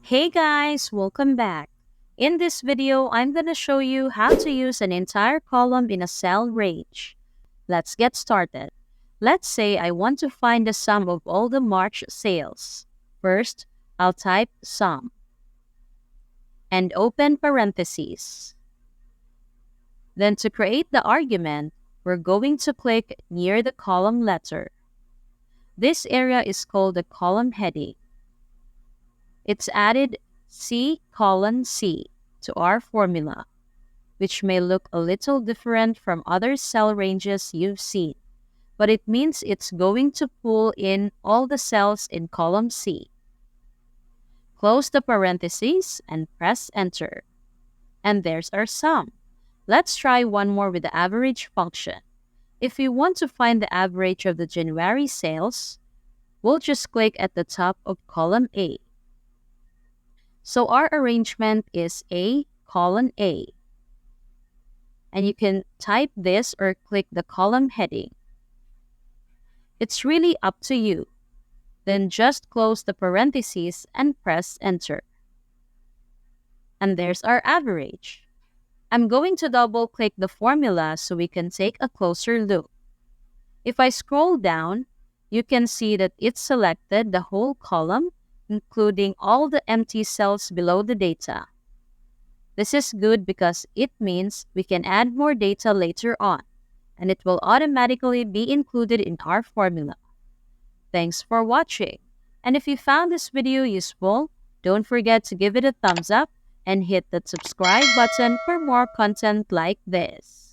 Hey guys, welcome back. In this video, I'm going to show you how to use an entire column in a cell range. Let's get started. Let's say I want to find the sum of all the March sales. First, I'll type sum and open parentheses. Then to create the argument, we're going to click near the column letter. This area is called the column heading. It's added C:C to our formula, which may look a little different from other cell ranges you've seen, but it means it's going to pull in all the cells in column C. Close the parentheses and press enter. And there's our sum. Let's try one more with the average function. If we want to find the average of the January sales, we'll just click at the top of column A. So our arrangement is A: A. And you can type this or click the column heading. It's really up to you. Then just close the parentheses and press enter. And there's our average. I'm going to double click the formula so we can take a closer look. If I scroll down, you can see that it selected the whole column, including all the empty cells below the data. This is good because it means we can add more data later on, and it will automatically be included in our formula. Thanks for watching. And if you found this video useful, don't forget to give it a thumbs up and hit the subscribe button for more content like this.